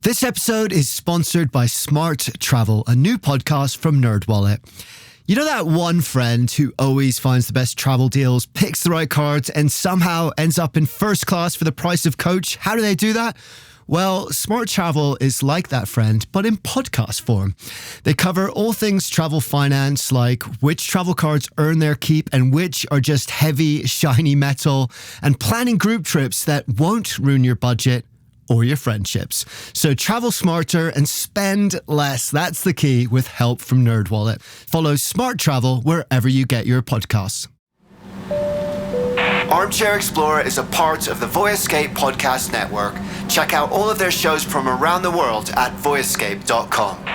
This episode is sponsored by Smart Travel, a new podcast from NerdWallet. You know that one friend who always finds the best travel deals, picks the right cards, and somehow ends up in first class for the price of coach? How do they do that? Well, Smart Travel is like that friend, but in podcast form. They cover all things travel finance, like which travel cards earn their keep and which are just heavy, shiny metal, and planning group trips that won't ruin your budget or your friendships. So travel smarter and spend less. That's the key with help from NerdWallet. Follow Smart Travel wherever you get your podcasts. Armchair Explorer is a part of the Voyescape podcast network. Check out all of their shows from around the world at voyescape.com.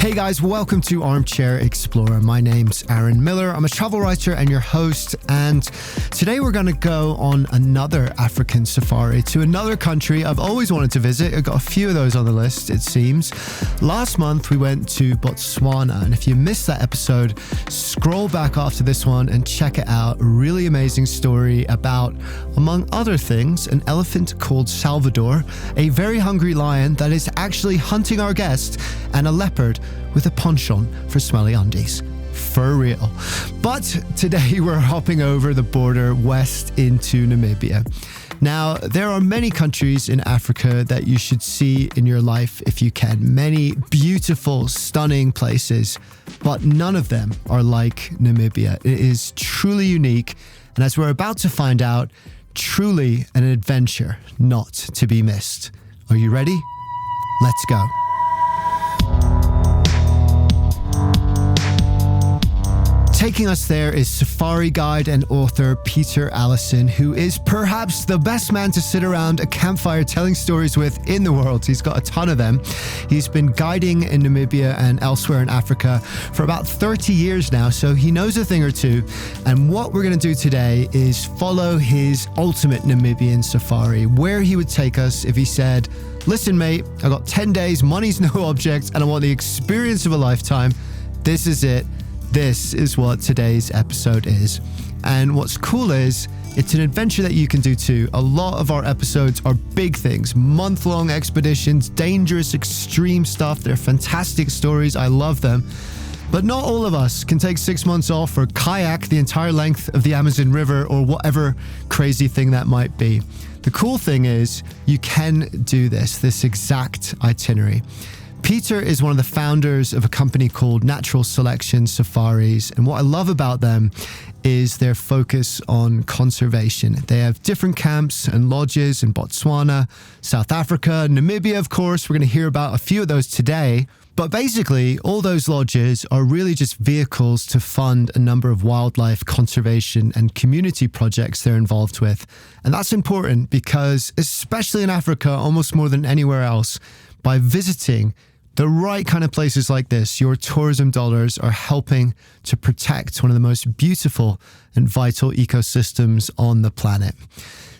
Hey guys, welcome to Armchair Explorer. My name's Aaron Miller. I'm a travel writer and your host, and today we're going to go on another African safari to another country I've always wanted to visit. I've got a few of those on the list, it seems. Last month we went to Botswana, and if you missed that episode, scroll back after this one and check it out. A really amazing story about, among other things, an elephant called Salvador, a very hungry lion that is actually hunting our guest, and a leopard with a penchant for smelly undies. For real. But today we're hopping over the border west into Namibia. Now, there are many countries in Africa that you should see in your life if you can. Many beautiful, stunning places, but none of them are like Namibia. It is truly unique, and as we're about to find out, truly an adventure not to be missed. Are you ready? Let's go. Taking us there is safari guide and author Peter Allison, who is perhaps the best man to sit around a campfire telling stories with in the world. He's got a ton of them. He's been guiding in Namibia and elsewhere in Africa for about 30 years now, so he knows a thing or two. And what we're going to do today is follow his ultimate Namibian safari, where he would take us if he said, "Listen, mate, I got 10 days, money's no object, and I want the experience of a lifetime. This is it. This is what today's episode is." And what's cool is it's an adventure that you can do too. A lot of our episodes are big things, month-long expeditions, dangerous, extreme stuff. They're fantastic stories. I love them. But not all of us can take 6 months off or kayak the entire length of the Amazon River or whatever crazy thing that might be. The cool thing is you can do this exact itinerary. Peter is one of the founders of a company called Natural Selection Safaris, and what I love about them is their focus on conservation. They have different camps and lodges in Botswana, South Africa, Namibia, of course. We're going to hear about a few of those today. But basically, all those lodges are really just vehicles to fund a number of wildlife conservation and community projects they're involved with. And that's important because, especially in Africa, almost more than anywhere else, by visiting the right kind of places like this, your tourism dollars are helping to protect one of the most beautiful and vital ecosystems on the planet.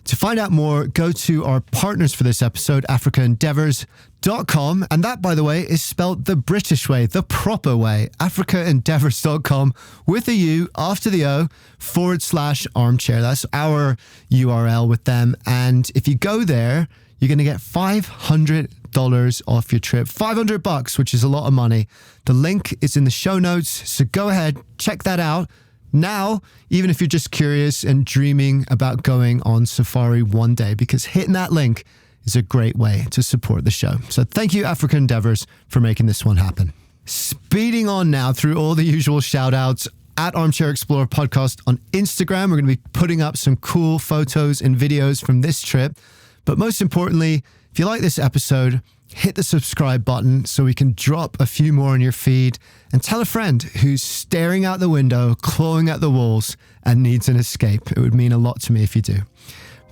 To find out more, go to our partners for this episode, africaendeavors.com. And that, by the way, is spelled the British way, the proper way, africaendeavors.com with a U after the O /armchair. That's our URL with them. And if you go there, you're going to get $500 off your trip. $500, which is a lot of money. The link is in the show notes, so go ahead, check that out. Now, even if you're just curious and dreaming about going on safari one day, because hitting that link is a great way to support the show. So thank you, Africa Endeavors, for making this one happen. Speeding on now through all the usual shout outs. At Armchair Explorer Podcast on Instagram, we're going to be putting up some cool photos and videos from this trip. But most importantly, if you like this episode, hit the subscribe button so we can drop a few more on your feed, and tell a friend who's staring out the window, clawing at the walls, and needs an escape. It would mean a lot to me if you do.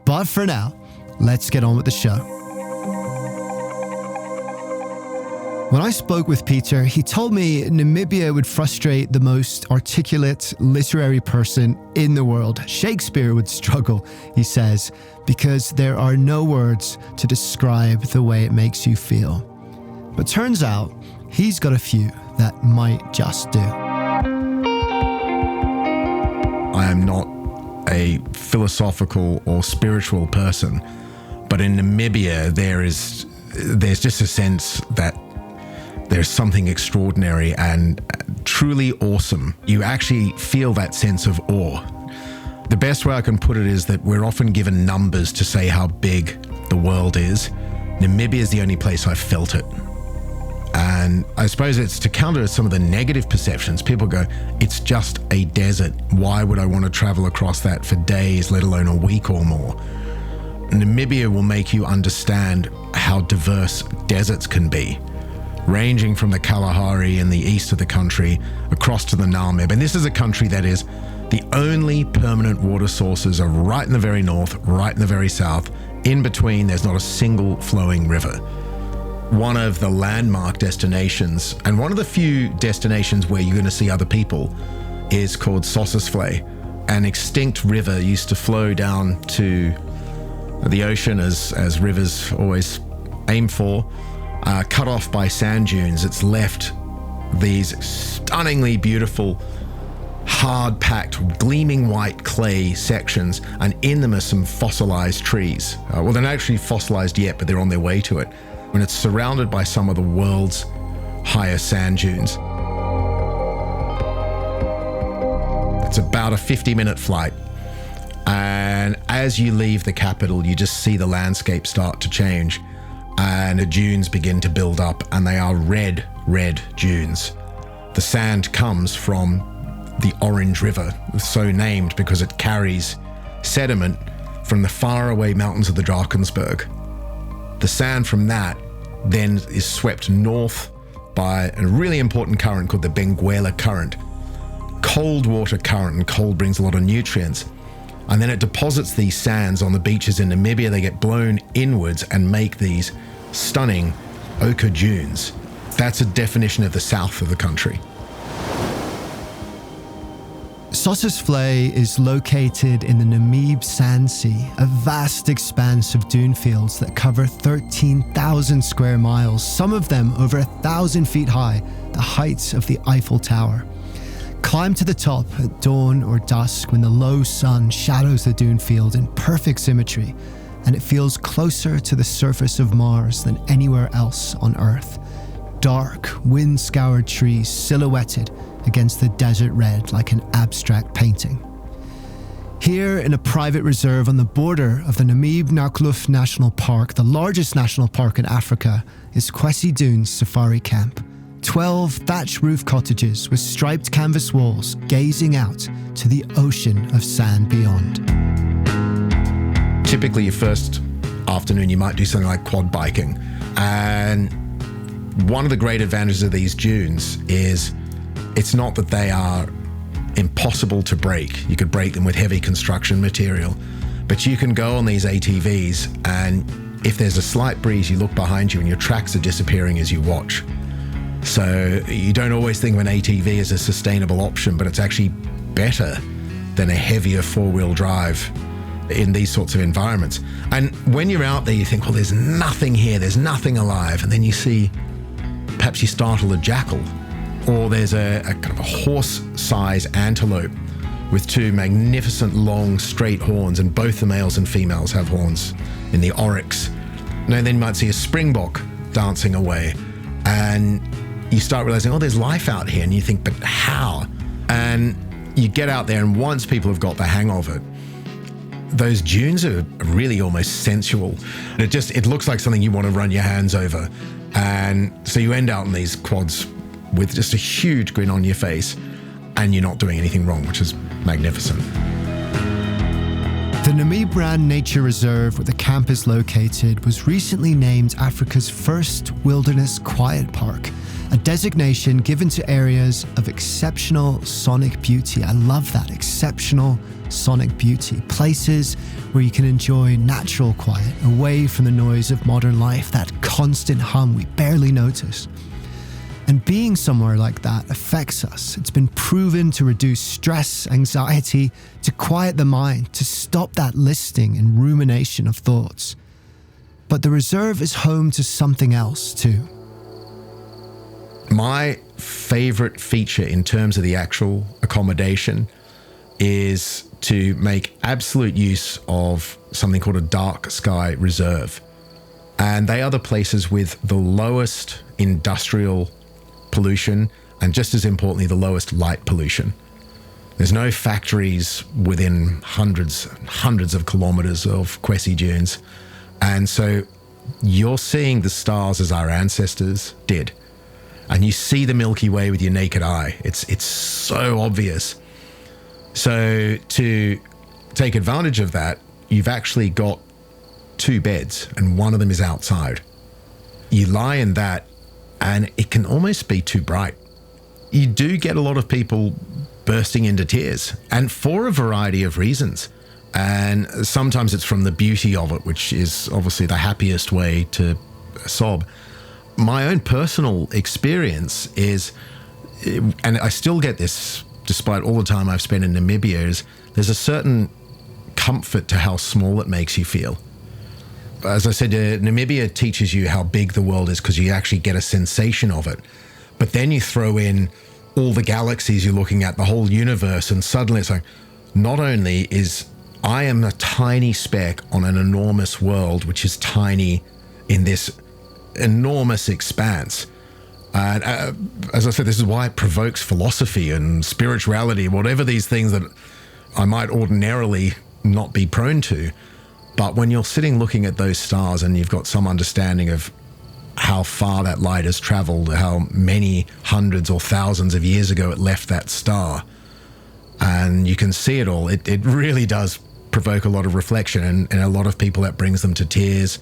But for now, let's get on with the show. When I spoke with Peter, he told me Namibia would frustrate the most articulate literary person in the world. Shakespeare would struggle, he says, because there are no words to describe the way it makes you feel. But turns out he's got a few that might just do. I am not a philosophical or spiritual person, but in Namibia there's just a sense that there's something extraordinary and truly awesome. You actually feel that sense of awe. The best way I can put it is that we're often given numbers to say how big the world is. Namibia is the only place I've felt it. And I suppose it's to counter some of the negative perceptions. People go, it's just a desert. Why would I want to travel across that for days, let alone a week or more? Namibia will make you understand how diverse deserts can be, ranging from the Kalahari in the east of the country across to the Namibia. And this is a country that is the only permanent water sources are right in the very north, right in the very south. In between, there's not a single flowing river. One of the landmark destinations, and one of the few destinations where you're going to see other people, is called Sossusvlei. An extinct river used to flow down to the ocean, as rivers always aim for, cut off by sand dunes. It's left these stunningly beautiful, hard-packed, gleaming white clay sections, and in them are some fossilized trees. Well, they're not actually fossilized yet, but they're on their way to it. And it's surrounded by some of the world's highest sand dunes. It's about a 50-minute flight. And as you leave the capital, you just see the landscape start to change. And the dunes begin to build up, and they are red dunes. The sand comes from the Orange River, so named because it carries sediment from the faraway mountains of the Drakensberg. The sand from that then is swept north by a really important current called the Benguela current. Cold water current, and cold brings a lot of nutrients. And then it deposits these sands on the beaches in Namibia. They get blown inwards and make these stunning ochre dunes. That's a definition of the south of the country. Sossusvlei is located in the Namib Sand Sea, a vast expanse of dune fields that cover 13,000 square miles, some of them over 1,000 feet high, the heights of the Eiffel Tower. Climb to the top at dawn or dusk when the low sun shadows the dune field in perfect symmetry, and it feels closer to the surface of Mars than anywhere else on Earth. Dark, wind-scoured trees silhouetted against the desert red like an abstract painting. Here in a private reserve on the border of the Namib-Naukluft National Park, the largest national park in Africa, is Kwesi Dunes Safari Camp. 12 thatch roof cottages with striped canvas walls gazing out to the ocean of sand beyond. Typically your first afternoon you might do something like quad biking, and one of the great advantages of these dunes is it's not that they are impossible to break. You could break them with heavy construction material, but you can go on these ATVs, and if there's a slight breeze, you look behind you and your tracks are disappearing as you watch. So you don't always think of an ATV as a sustainable option, but it's actually better than a heavier four-wheel drive in these sorts of environments. And when you're out there, you think, well, there's nothing here, there's nothing alive. And then you see, perhaps you startle a jackal, or there's a kind of a horse-size antelope with two magnificent long straight horns, and both the males and females have horns in the oryx. And then you might see a springbok dancing away, and you start realizing, oh, there's life out here, and you think, but how? And you get out there, and once people have got the hang of it, those dunes are really almost sensual. It looks like something you want to run your hands over. And so you end out in these quads with just a huge grin on your face, and you're not doing anything wrong, which is magnificent. The Namibia Nature Reserve, where the camp is located, was recently named Africa's first wilderness quiet park, a designation given to areas of exceptional sonic beauty. I love that, exceptional sonic beauty. Places where you can enjoy natural quiet, away from the noise of modern life, that constant hum we barely notice. And being somewhere like that affects us. It's been proven to reduce stress, anxiety, to quiet the mind, to stop that listing and rumination of thoughts. But the reserve is home to something else too. My favorite feature in terms of the actual accommodation is to make absolute use of something called a dark sky reserve. And they are the places with the lowest industrial pollution and, just as importantly, the lowest light pollution. There's no factories within hundreds of kilometers of Kwesi Dunes. And so you're seeing the stars as our ancestors did. And you see the Milky Way with your naked eye. It's so obvious. So to take advantage of that, you've actually got 2 beds, and one of them is outside. You lie in that, and it can almost be too bright. You do get a lot of people bursting into tears, and for a variety of reasons. And sometimes it's from the beauty of it, which is obviously the happiest way to sob. My own personal experience is, and I still get this despite all the time I've spent in Namibia, is there's a certain comfort to how small it makes you feel. As I said, Namibia teaches you how big the world is because you actually get a sensation of it. But then you throw in all the galaxies you're looking at, the whole universe, and suddenly it's like, not only is I am a tiny speck on an enormous world, which is tiny in this enormous expanse. And as I said, this is why it provokes philosophy and spirituality, whatever these things that I might ordinarily not be prone to. But when you're sitting looking at those stars and you've got some understanding of how far that light has traveled, how many hundreds or thousands of years ago it left that star, and you can see it all, it really does provoke a lot of reflection, and a lot of people that brings them to tears.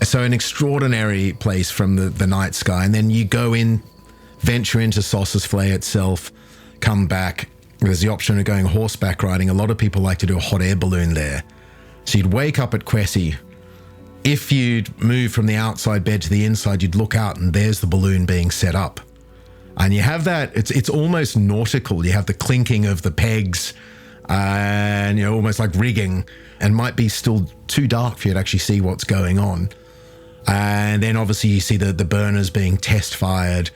So an extraordinary place from the night sky. And then you go in, venture into Sossusvlei itself, come back. There's the option of going horseback riding. A lot of people like to do a hot air balloon there. So you'd wake up at Kwesi. If you'd move from the outside bed to the inside, you'd look out and there's the balloon being set up. And you have that, it's almost nautical. You have the clinking of the pegs and, almost like rigging, and might be still too dark for you to actually see what's going on. And then obviously you see the burners being test fired.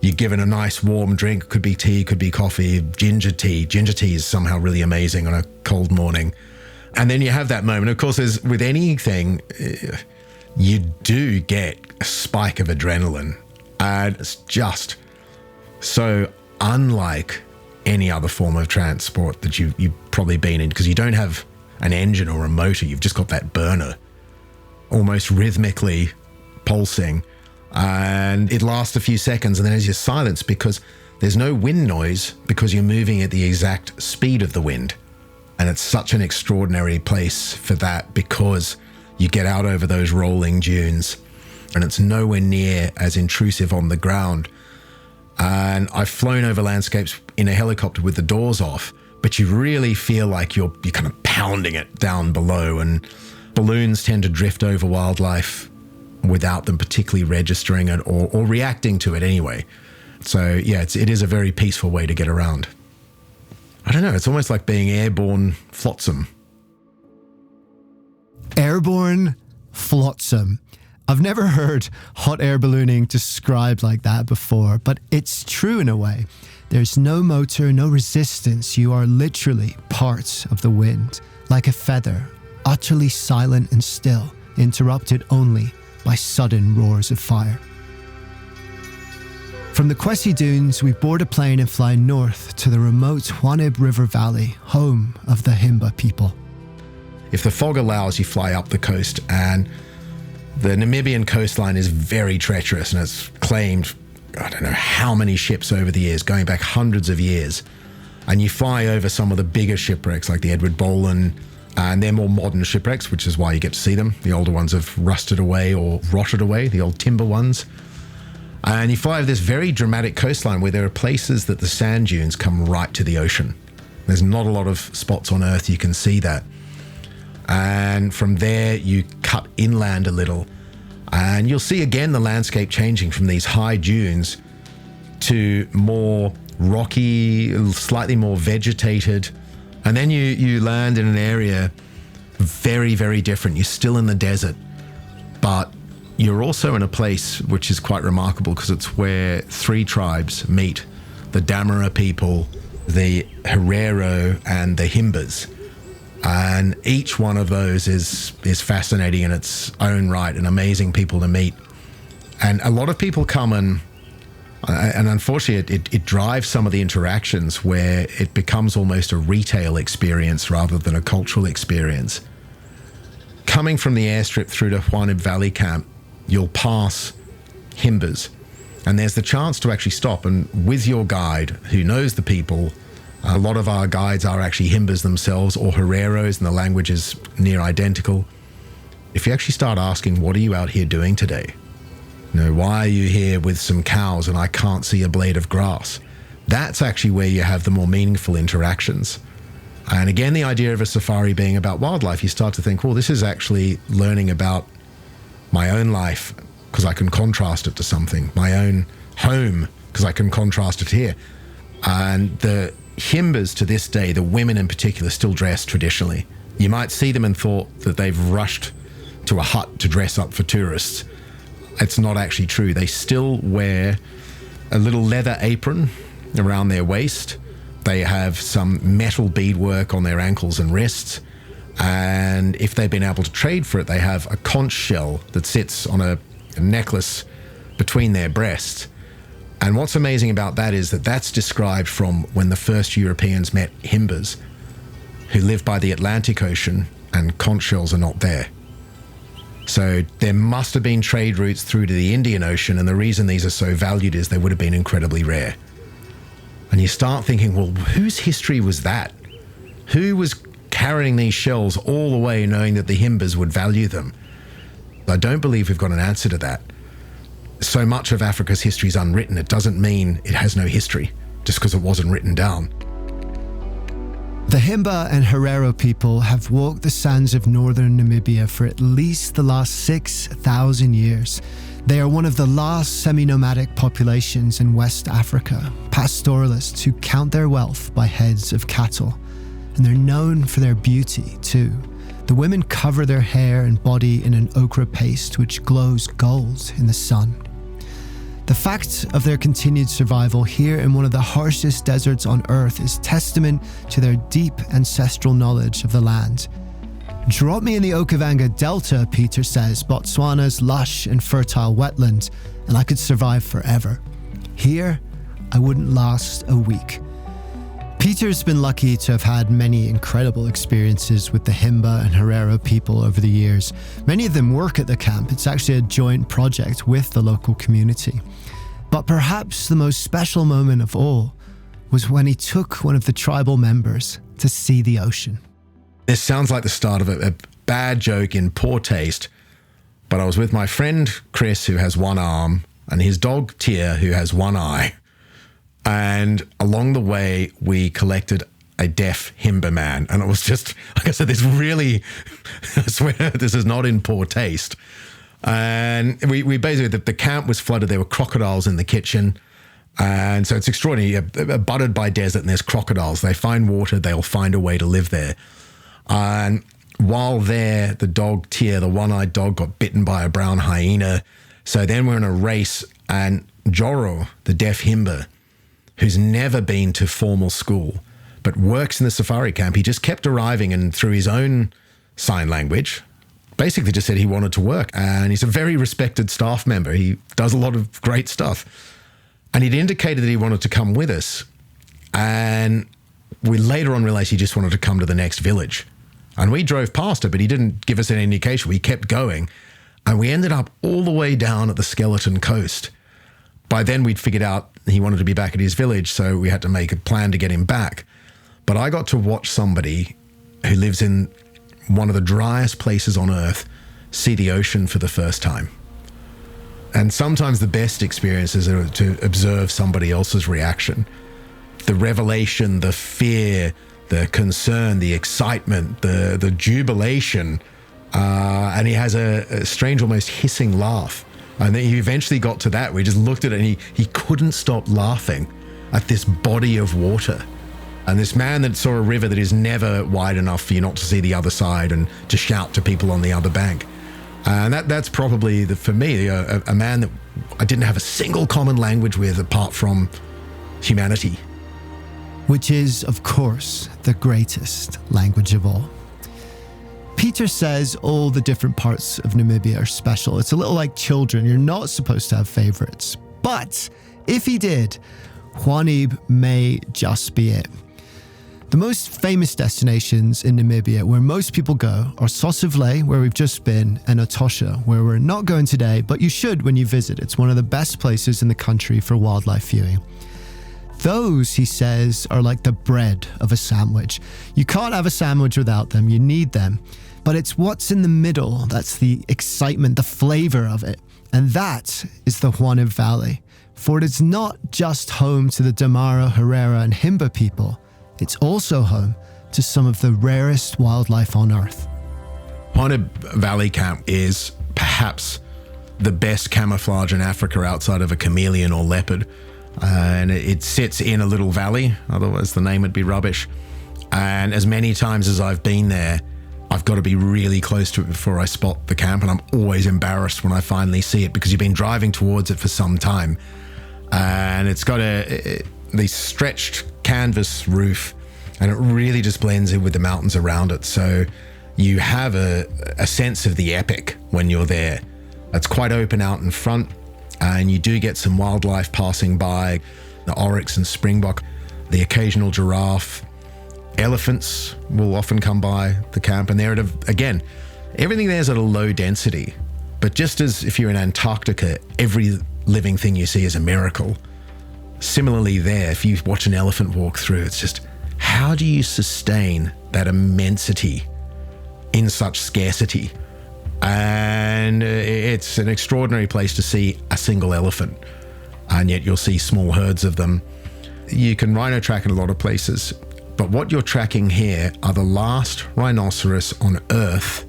You're given a nice warm drink. Could be tea, could be coffee, ginger tea. Ginger tea is somehow really amazing on a cold morning. And then you have that moment. Of course, as with anything, you do get a spike of adrenaline. And it's just so unlike any other form of transport that you've probably been in, because you don't have an engine or a motor. You've just got that burner almost rhythmically pulsing, and it lasts a few seconds, and then there's your silence because there's no wind noise because you're moving at the exact speed of the wind. And it's such an extraordinary place for that because you get out over those rolling dunes and it's nowhere near as intrusive on the ground. And I've flown over landscapes in a helicopter with the doors off, but you really feel like you're kind of pounding it down below, and balloons tend to drift over wildlife without them particularly registering it or reacting to it anyway. So yeah, it is a very peaceful way to get around. I don't know, it's almost like being airborne flotsam. Airborne flotsam. I've never heard hot air ballooning described like that before, but it's true in a way. There's no motor, no resistance. You are literally part of the wind, like a feather, utterly silent and still, interrupted only by sudden roars of fire. From the Kwesi Dunes, we board a plane and fly north to the remote Hwaneb River Valley, home of the Himba people. If the fog allows, you fly up the coast, and the Namibian coastline is very treacherous, and it's claimed, I don't know how many ships over the years, going back hundreds of years. And you fly over some of the bigger shipwrecks like the Edward Bolen, and they're more modern shipwrecks, which is why you get to see them. The older ones have rusted away or rotted away, the old timber ones. And you fly over this very dramatic coastline where there are places that the sand dunes come right to the ocean. There's not a lot of spots on Earth you can see that. And from there, you cut inland a little, and you'll see again the landscape changing from these high dunes to more rocky, slightly more vegetated. And then you land in an area very, very different. You're still in the desert, but you're also in a place which is quite remarkable because it's where three tribes meet: the Damara people, the Herero, and the Himbas. And each one of those is fascinating in its own right and amazing people to meet. And a lot of people come and unfortunately it drives some of the interactions where it becomes almost a retail experience rather than a cultural experience. Coming from the airstrip through to Juanib Valley Camp, you'll pass Himbas, and there's the chance to actually stop and with your guide who knows the people. A lot of our guides are actually Himbas themselves or Hereros, and the language is near identical. If you actually start asking, what are you out here doing today? You know, why are you here with some cows and I can't see a blade of grass? That's actually where you have the more meaningful interactions. And again, the idea of a safari being about wildlife, you start to think, well, this is actually learning about my own life because I can contrast it to something, my own home because I can contrast it here. And the Himbas to this day, the women in particular, still dress traditionally. You might see them and thought that they've rushed to a hut to dress up for tourists. It's not actually true. They still wear a little leather apron around their waist. They have some metal beadwork on their ankles and wrists. And if they've been able to trade for it, they have a conch shell that sits on a necklace between their breasts. And what's amazing about that is that that's described from when the first Europeans met Himbas, who live by the Atlantic Ocean, and conch shells are not there. So there must have been trade routes through to the Indian Ocean, and the reason these are so valued is they would have been incredibly rare. And you start thinking, well, whose history was that? Who was carrying these shells all the way knowing that the Himbas would value them? I don't believe we've got an answer to that. So much of Africa's history is unwritten. It doesn't mean it has no history just because it wasn't written down. The Himba and Herero people have walked the sands of northern Namibia for at least the last 6,000 years. They are one of the last semi-nomadic populations in West Africa, pastoralists who count their wealth by heads of cattle. And they're known for their beauty too. The women cover their hair and body in an ochre paste which glows gold in the sun. The fact of their continued survival here in one of the harshest deserts on Earth is testament to their deep ancestral knowledge of the land. Drop me in the Okavango Delta, Peter says, Botswana's lush and fertile wetland, and I could survive forever. Here, I wouldn't last a week. Peter's been lucky to have had many incredible experiences with the Himba and Herero people over the years. Many of them work at the camp. It's actually a joint project with the local community. But perhaps the most special moment of all was when he took one of the tribal members to see the ocean. This sounds like the start of a bad joke in poor taste, but I was with my friend Chris, who has one arm, and his dog Tia, who has one eye. And along the way, we collected a deaf Himba man. And it was just, like I said, this really, I swear, this is not in poor taste. And we basically, the camp was flooded. There were crocodiles in the kitchen. And so it's extraordinary. You're buttered by desert and there's crocodiles. They find water, they'll find a way to live there. And while there, the dog Tia, the one-eyed dog, got bitten by a brown hyena. So then we're in a race, and Joro, the deaf Himba, who's never been to formal school, but works in the safari camp, he just kept arriving, and through his own sign language, basically just said he wanted to work. And he's a very respected staff member. He does a lot of great stuff. And he'd indicated that he wanted to come with us. And we later on realized he just wanted to come to the next village. And we drove past it, but he didn't give us any indication. We kept going. And we ended up all the way down at the Skeleton Coast. By then, we'd figured out he wanted to be back at his village, so we had to make a plan to get him back. But I got to watch somebody who lives in one of the driest places on Earth see the ocean for the first time. And sometimes the best experiences are to observe somebody else's reaction. The revelation, the fear, the concern, the excitement, the jubilation. And he has a strange, almost hissing laugh. And then he eventually got to that. We just looked at it and he couldn't stop laughing at this body of water. And this man that saw a river that is never wide enough for you not to see the other side and to shout to people on the other bank. And that's probably, for me, a man that I didn't have a single common language with apart from humanity. Which is, of course, the greatest language of all. Peter says all the different parts of Namibia are special. It's a little like children. You're not supposed to have favorites. But if he did, Juanib may just be it. The most famous destinations in Namibia where most people go are Sossusvlei, where we've just been, and Etosha, where we're not going today, but you should when you visit. It's one of the best places in the country for wildlife viewing. Those, he says, are like the bread of a sandwich. You can't have a sandwich without them. You need them. But it's what's in the middle that's the excitement, the flavor of it. And that is the Juanib Valley. For it is not just home to the Damara, Herero, and Himba people. It's also home to some of the rarest wildlife on Earth. Juanib Valley Camp is perhaps the best camouflage in Africa outside of a chameleon or leopard. And it sits in a little valley, otherwise the name would be rubbish. And as many times as I've been there, I've got to be really close to it before I spot the camp, and I'm always embarrassed when I finally see it because you've been driving towards it for some time. And it's got this stretched canvas roof, and it really just blends in with the mountains around it. So you have a sense of the epic when you're there. It's quite open out in front, and you do get some wildlife passing by, the oryx and springbok, the occasional giraffe. Elephants will often come by the camp, and they're again, everything there's at a low density. But just as if you're in Antarctica, every living thing you see is a miracle. Similarly there, if you watch an elephant walk through, it's just, how do you sustain that immensity in such scarcity? And it's an extraordinary place to see a single elephant, and yet you'll see small herds of them. You can rhino track in a lot of places, but what you're tracking here are the last rhinoceros on Earth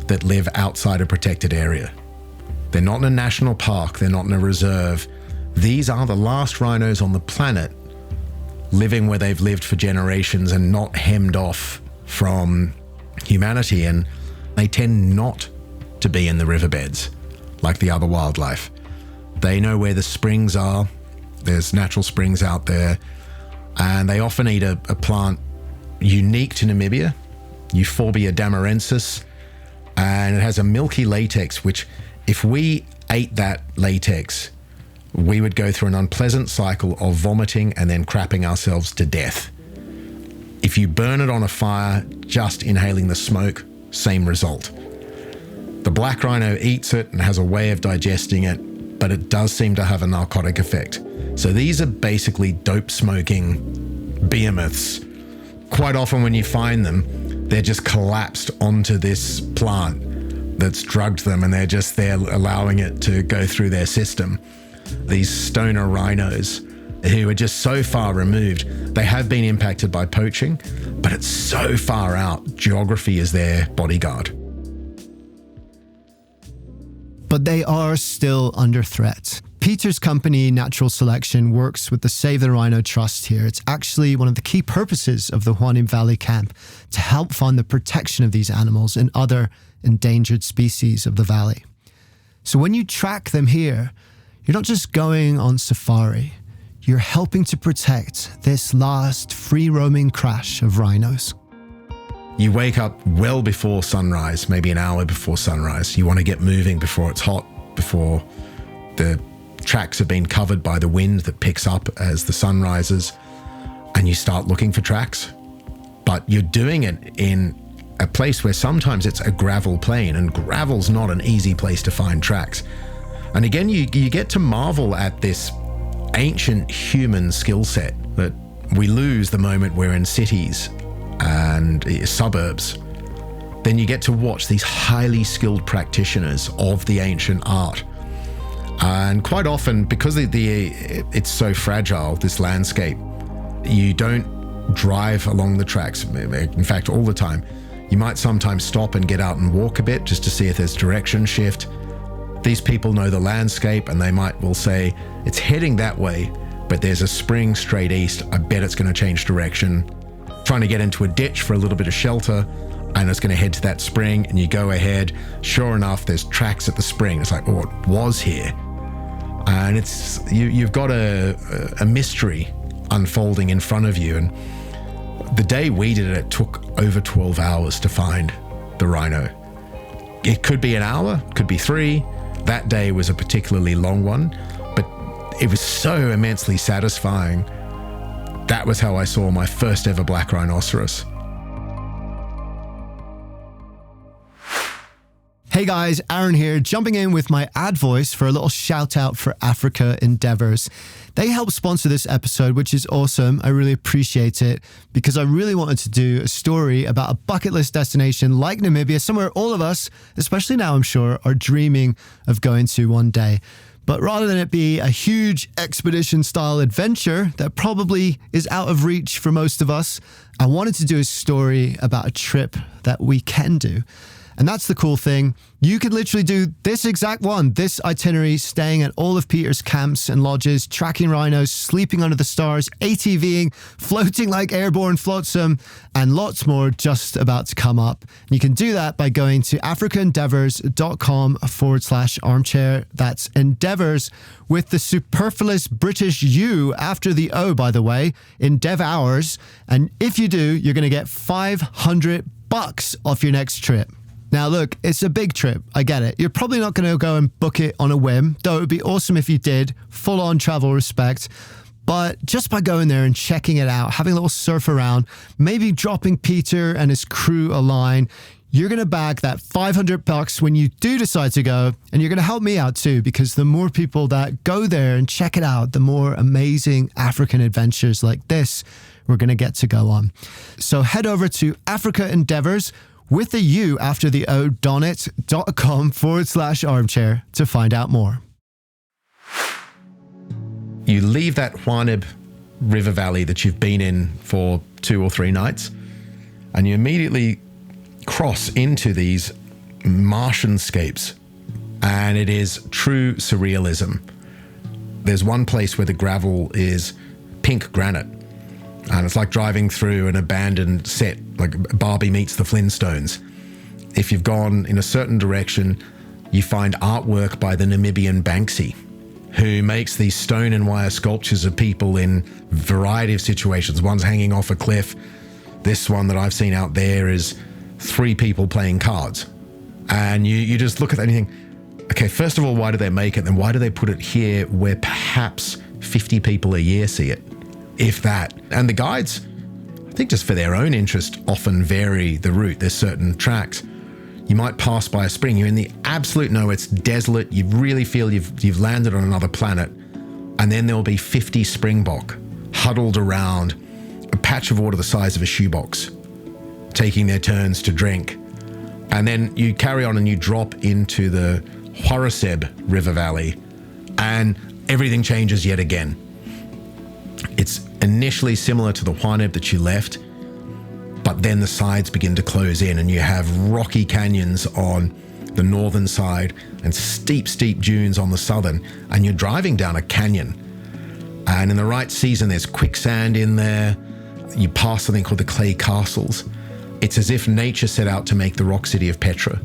that live outside a protected area. They're not in a national park, they're not in a reserve. These are the last rhinos on the planet living where they've lived for generations and not hemmed off from humanity, and they tend not to be in the riverbeds like the other wildlife. They know where the springs are. There's natural springs out there, and they often eat a plant unique to Namibia, Euphorbia damarensis, and it has a milky latex, which if we ate that latex, we would go through an unpleasant cycle of vomiting and then crapping ourselves to death. If you burn it on a fire, just inhaling the smoke, same result. The black rhino eats it and has a way of digesting it, but it does seem to have a narcotic effect. So these are basically dope-smoking behemoths. Quite often when you find them, they're just collapsed onto this plant that's drugged them, and they're just there allowing it to go through their system. These stoner rhinos who are just so far removed, they have been impacted by poaching, but it's so far out, geography is their bodyguard. But they are still under threat. Peter's company, Natural Selection, works with the Save the Rhino Trust here. It's actually one of the key purposes of the Juanib Valley Camp to help fund the protection of these animals and other endangered species of the valley. So when you track them here, you're not just going on safari, you're helping to protect this last free-roaming crash of rhinos. You wake up well before sunrise, maybe an hour before sunrise. You want to get moving before it's hot, before the tracks have been covered by the wind that picks up as the sun rises, and you start looking for tracks. But you're doing it in a place where sometimes it's a gravel plain, and gravel's not an easy place to find tracks. And again, you get to marvel at this ancient human skill set that we lose the moment we're in cities and suburbs. Then you get to watch these highly skilled practitioners of the ancient art. And quite often, because it's so fragile, this landscape, you don't drive along the tracks. In fact, all the time. You might sometimes stop and get out and walk a bit just to see if there's direction shift. These people know the landscape, and they will say, it's heading that way, but there's a spring straight east. I bet it's going to change direction. Trying to get into a ditch for a little bit of shelter. and it's going to head to that spring, and you go ahead. Sure enough, there's tracks at the spring. It's like, oh, it was here. And it's you've got a mystery unfolding in front of you. And the day we did it, it took over 12 hours to find the rhino. It could be an hour, could be 3. That day was a particularly long one, but it was so immensely satisfying. That was how I saw my first ever black rhinoceros. Hey guys, Aaron here, jumping in with my ad voice for a little shout out for Africa Endeavors. They help sponsor this episode, which is awesome. I really appreciate it because I really wanted to do a story about a bucket list destination like Namibia, somewhere all of us, especially now I'm sure, are dreaming of going to one day. But rather than it be a huge expedition style adventure that probably is out of reach for most of us, I wanted to do a story about a trip that we can do. And that's the cool thing. You could literally do this exact one, this itinerary, staying at all of Peter's camps and lodges, tracking rhinos, sleeping under the stars, ATVing, floating like airborne flotsam, and lots more just about to come up. And you can do that by going to africaendeavors.com/armchair. That's endeavors with the superfluous British U after the O, by the way, endeavors. And if you do, you're going to get $500 off your next trip. Now, look, it's a big trip. I get it. You're probably not going to go and book it on a whim, though it would be awesome if you did. Full-on travel respect. But just by going there and checking it out, having a little surf around, maybe dropping Peter and his crew a line, you're going to bag that $500 when you do decide to go. And you're going to help me out too, because the more people that go there and check it out, the more amazing African adventures like this we're going to get to go on. So head over to Africa Endeavors with the U after the O, donit.com/armchair to find out more. You leave that Hwanib river valley that you've been in for 2 or 3 nights, and you immediately cross into these Martianscapes, and it is true surrealism. There's one place where the gravel is pink granite, and it's like driving through an abandoned set, like Barbie meets the Flintstones. If you've gone in a certain direction, you find artwork by the Namibian Banksy, who makes these stone and wire sculptures of people in a variety of situations. One's hanging off a cliff. This one that I've seen out there is 3 people playing cards. And you just look at that and you think, okay, first of all, why do they make it? Then why do they put it here where perhaps 50 people a year see it? If that. And the guides, I think just for their own interest, often vary the route. There's certain tracks. You might pass by a spring. You're in the absolute no, it's desolate. You really feel you've landed on another planet. And then there'll be 50 springbok huddled around a patch of water the size of a shoebox, taking their turns to drink. And then you carry on and you drop into the Hwaraseb River Valley, and everything changes yet again. It's initially similar to the Hwanib that you left, but then the sides begin to close in and you have rocky canyons on the northern side and steep dunes on the southern, and you're driving down a canyon. And in the right season, there's quicksand in there. You pass something called the Clay Castles. It's as if nature set out to make the rock city of Petra.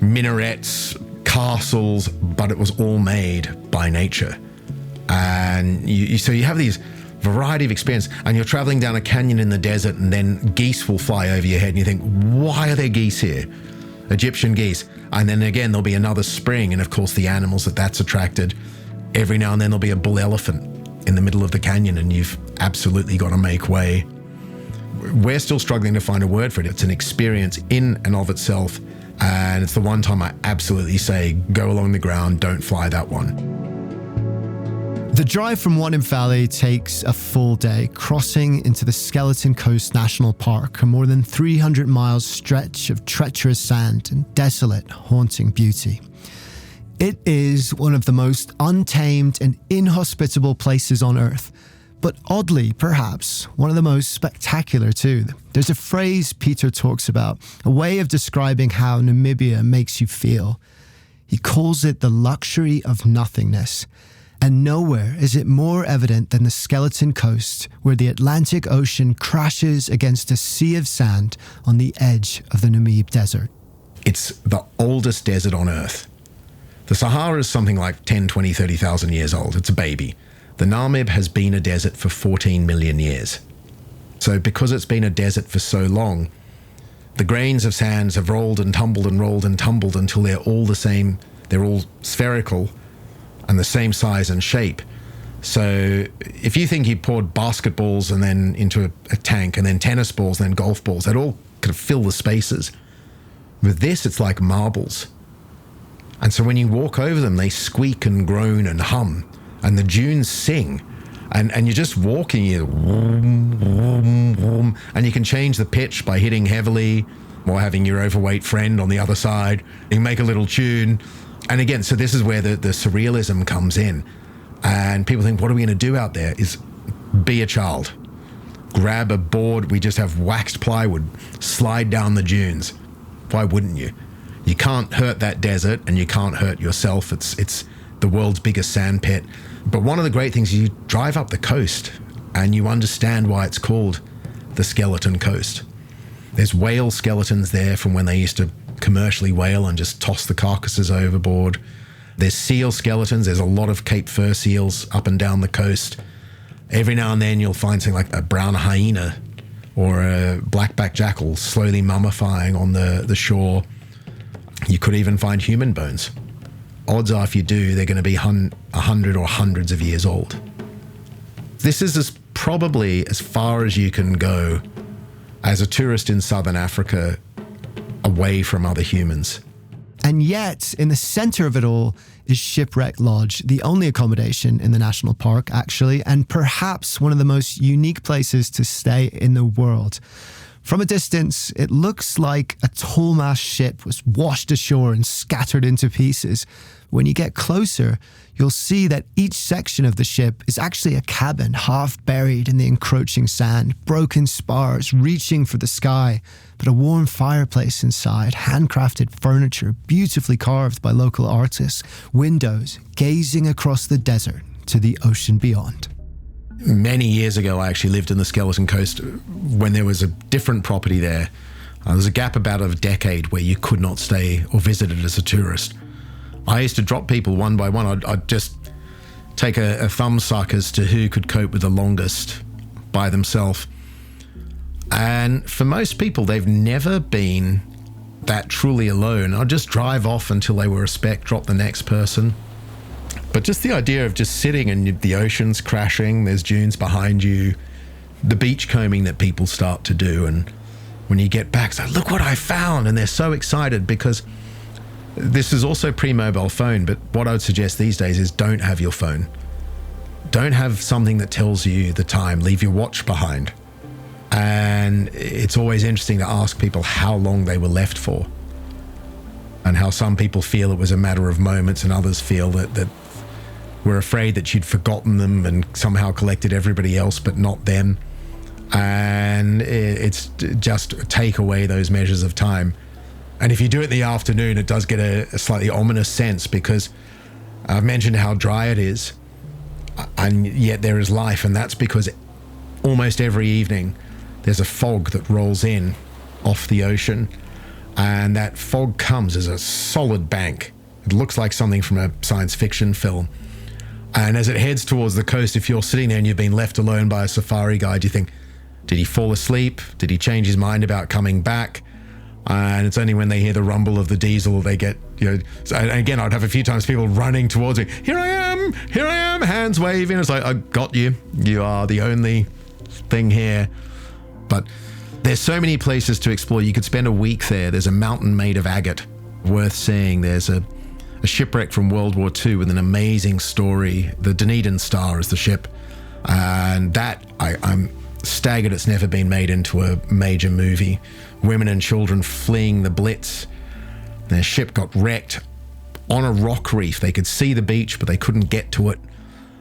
Minarets, castles, but it was all made by nature. And so you have these variety of experience, and you're traveling down a canyon in the desert, and then geese will fly over your head and you think, why are there geese here? Egyptian geese. And then again, there'll be another spring, and of course the animals that's attracted. Every now and then there'll be a bull elephant in the middle of the canyon, and you've absolutely got to make way. We're still struggling to find a word for it. It's an experience in and of itself, and it's the one time I absolutely say, go along the ground, don't fly that one. The drive from Hwanib Valley takes a full day, crossing into the Skeleton Coast National Park, a more than 300 miles stretch of treacherous sand and desolate, haunting beauty. It is one of the most untamed and inhospitable places on Earth, but oddly, perhaps, one of the most spectacular too. There's a phrase Peter talks about, a way of describing how Namibia makes you feel. He calls it the luxury of nothingness. And nowhere is it more evident than the Skeleton Coast, where the Atlantic Ocean crashes against a sea of sand on the edge of the Namib Desert. It's the oldest desert on Earth. The Sahara is something like 10, 20, 30,000 years old. It's a baby. The Namib has been a desert for 14 million years. So because it's been a desert for so long, the grains of sands have rolled and tumbled and rolled and tumbled until they're all the same. They're all spherical and the same size and shape. So if you think you poured basketballs and then into a tank, and then tennis balls and then golf balls, they'd all kind of fill the spaces. With this, it's like marbles. And so when you walk over them, they squeak and groan and hum, and the dunes sing. And you're just walking, you vroom, vroom, vroom, and you can change the pitch by hitting heavily or having your overweight friend on the other side. You can make a little tune. And again, so this is where the surrealism comes in. And people think, what are we going to do out there? Is be a child. Grab a board. We just have waxed plywood. Slide down the dunes. Why wouldn't you? You can't hurt that desert, and you can't hurt yourself. It's the world's biggest sand pit. But one of the great things is you drive up the coast and you understand why it's called the Skeleton Coast. There's whale skeletons there from when they used to commercially whale and just toss the carcasses overboard. There's seal skeletons. There's a lot of Cape fur seals up and down the coast. Every now and then you'll find something like a brown hyena or a blackback jackal slowly mummifying on the shore. You could even find human bones. Odds are if you do, they're going to be 100 or hundreds of years old. This is probably as far as you can go as a tourist in southern Africa away from other humans. And yet, in the center of it all is Shipwreck Lodge, the only accommodation in the national park, actually, and perhaps one of the most unique places to stay in the world. From a distance, it looks like a tall-mast ship was washed ashore and scattered into pieces. When you get closer, you'll see that each section of the ship is actually a cabin half buried in the encroaching sand, broken spars reaching for the sky, but a warm fireplace inside, handcrafted furniture beautifully carved by local artists, windows gazing across the desert to the ocean beyond. Many years ago, I actually lived in the Skeleton Coast when there was a different property there. There was a gap about a decade where you could not stay or visit it as a tourist. I used to drop people one by one. I'd just take a thumb suck as to who could cope with the longest by themselves. And for most people, they've never been that truly alone. I'd just drive off until they were a speck, drop the next person. But just the idea of just sitting and the ocean's crashing, there's dunes behind you, the beach combing that people start to do. And when you get back, it's like, look what I found. And they're so excited because this is also pre-mobile phone. But what I would suggest these days is don't have your phone. Don't have something that tells you the time. Leave your watch behind. And it's always interesting to ask people how long they were left for. And how some people feel it was a matter of moments and others feel that we're afraid that you'd forgotten them and somehow collected everybody else but not them. And it's just take away those measures of time. And if you do it in the afternoon, it does get a slightly ominous sense because I've mentioned how dry it is, and yet there is life. And that's because almost every evening there's a fog that rolls in off the ocean, and that fog comes as a solid bank. It looks like something from a science fiction film. And as it heads towards the coast, if you're sitting there and you've been left alone by a safari guide, you think, did he fall asleep? Did he change his mind about coming back? And it's only when they hear the rumble of the diesel, they get, so, and again, I'd have a few times people running towards me. Here I am, hands waving. It's like, I got you. You are the only thing here. But there's so many places to explore. You could spend a week there. There's a mountain made of agate worth seeing. There's a shipwreck from World War II with an amazing story. The Dunedin Star is the ship. And that, I'm staggered it's never been made into a major movie. Women and children fleeing the Blitz. Their ship got wrecked on a rock reef. They could see the beach, but they couldn't get to it.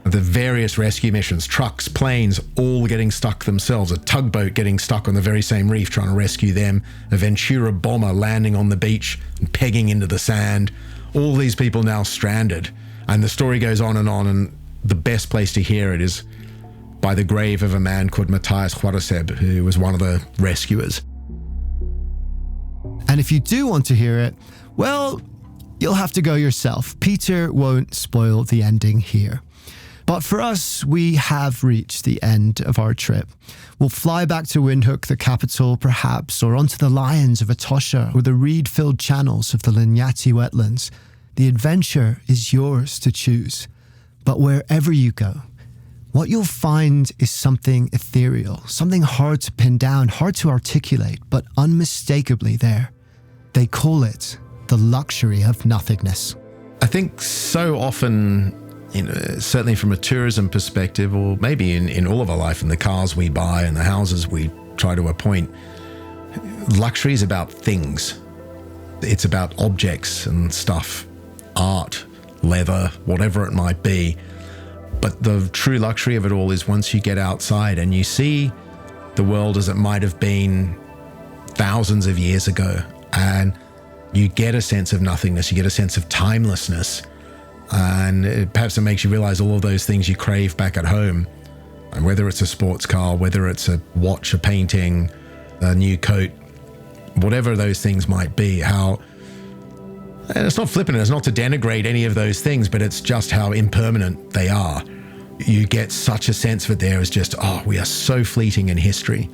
The various rescue missions, trucks, planes, all getting stuck themselves. A tugboat getting stuck on the very same reef trying to rescue them. A Ventura bomber landing on the beach and pegging into the sand. All these people now stranded. And the story goes on, and the best place to hear it is by the grave of a man called Matthias Huaraseb, who was one of the rescuers. And if you do want to hear it, well, you'll have to go yourself. Peter won't spoil the ending here. But for us, we have reached the end of our trip. We'll fly back to Windhoek, the capital, perhaps, or onto the lions of Etosha or the reed-filled channels of the Linyati wetlands. The adventure is yours to choose. But wherever you go, what you'll find is something ethereal, something hard to pin down, hard to articulate, but unmistakably there. They call it the luxury of nothingness. I think so often, certainly from a tourism perspective, or maybe in all of our life, in the cars we buy and the houses we try to appoint, luxury is about things. It's about objects and stuff, art, leather, whatever it might be. But the true luxury of it all is once you get outside and you see the world as it might have been thousands of years ago, and you get a sense of nothingness, you get a sense of timelessness, and perhaps it makes you realize all of those things you crave back at home. And whether it's a sports car, whether it's a watch, a painting, a new coat, whatever those things might be, and it's not flippant, it's not to denigrate any of those things, but it's just how impermanent they are. You get such a sense of it there as just, we are so fleeting in history.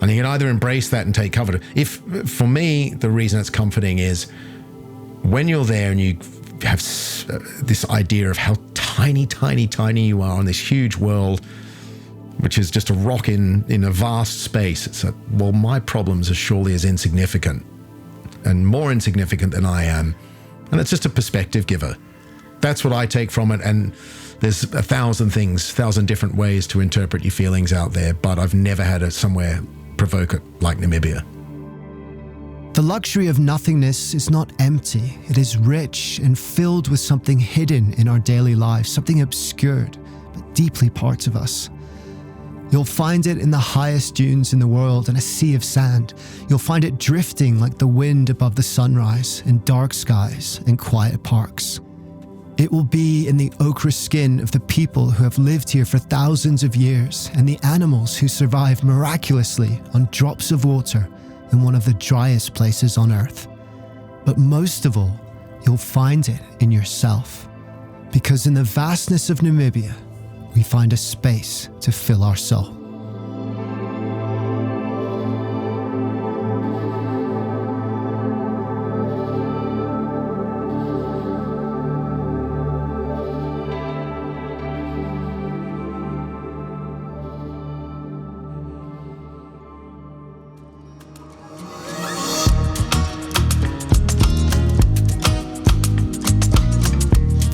And you can either embrace that and take comfort. For me, the reason it's comforting is when you're there and you have this idea of how tiny, tiny, tiny you are in this huge world, which is just a rock in a vast space. It's my problems are surely as insignificant and more insignificant than I am. And it's just a perspective giver. That's what I take from it. And there's 1,000 different ways to interpret your feelings out there, but I've never had somewhere provoke it like Namibia. The luxury of nothingness is not empty. It is rich and filled with something hidden in our daily lives, something obscured, but deeply part of us. You'll find it in the highest dunes in the world and a sea of sand. You'll find it drifting like the wind above the sunrise in dark skies and quiet parks. It will be in the ochre skin of the people who have lived here for thousands of years and the animals who survive miraculously on drops of water in one of the driest places on earth. But most of all, you'll find it in yourself. Because in the vastness of Namibia, we find a space to fill our soul.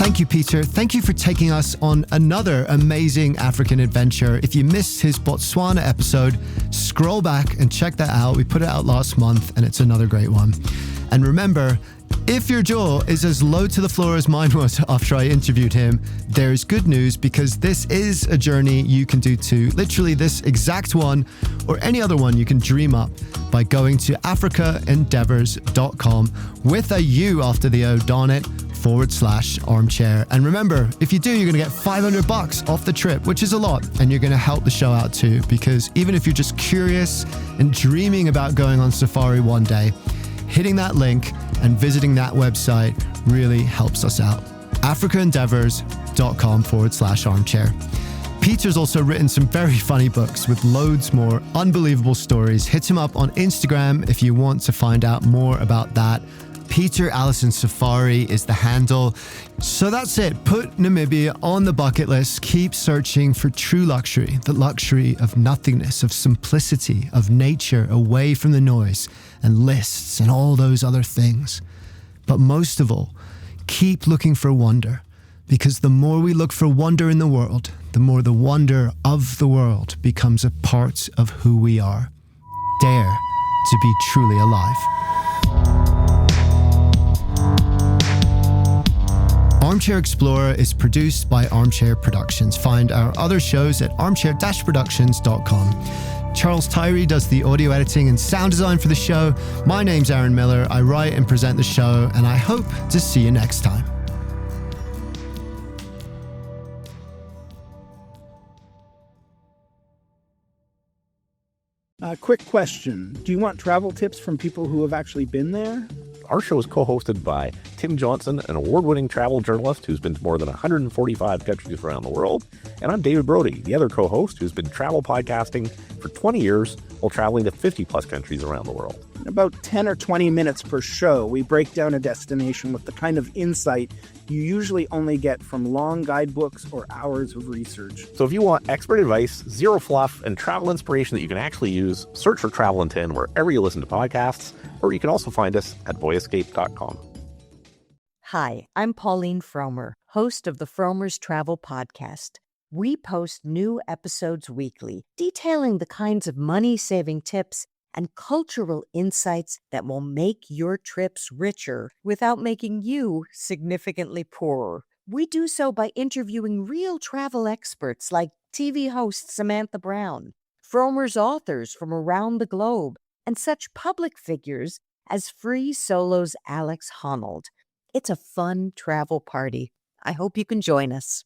Thank you, Peter. Thank you for taking us on another amazing African adventure. If you missed his Botswana episode, scroll back and check that out. We put it out last month and it's another great one. And remember, if your jaw is as low to the floor as mine was after I interviewed him, there's good news because this is a journey you can do too. Literally this exact one or any other one you can dream up by going to africaendeavors.com with a U after the O, darn it, /armchair. And remember, if you do, you're going to get $500 off the trip, which is a lot. And you're going to help the show out too, because even if you're just curious and dreaming about going on safari one day, hitting that link and visiting that website really helps us out. africaendeavors.com /armchair. Peter's also written some very funny books with loads more unbelievable stories. Hit him up on Instagram if you want to find out more about that. Peter Allison Safari is the handle. So that's it. Put Namibia on the bucket list. Keep searching for true luxury, the luxury of nothingness, of simplicity, of nature, away from the noise and lists and all those other things. But most of all, keep looking for wonder, because the more we look for wonder in the world, the more the wonder of the world becomes a part of who we are. Dare to be truly alive. Armchair Explorer is produced by Armchair Productions. Find our other shows at armchair-productions.com. Charles Tyree does the audio editing and sound design for the show. My name's Aaron Miller. I write and present the show, and I hope to see you next time. Quick question. Do you want travel tips from people who have actually been there? Our show is co-hosted by Tim Johnson, an award-winning travel journalist who's been to more than 145 countries around the world. And I'm David Brody, the other co-host who's been travel podcasting for 20 years while traveling to 50-plus countries around the world. In about 10 or 20 minutes per show, we break down a destination with the kind of insight you usually only get from long guidebooks or hours of research. So if you want expert advice, zero fluff, and travel inspiration that you can actually use, search for Travel in 10 wherever you listen to podcasts, or you can also find us at voyescape.com. Hi, I'm Pauline Fromer, host of the Fromer's Travel Podcast. We post new episodes weekly, detailing the kinds of money-saving tips and cultural insights that will make your trips richer without making you significantly poorer. We do so by interviewing real travel experts like TV host Samantha Brown, Fromer's authors from around the globe, and such public figures as Free Solo's Alex Honnold. It's a fun travel party. I hope you can join us.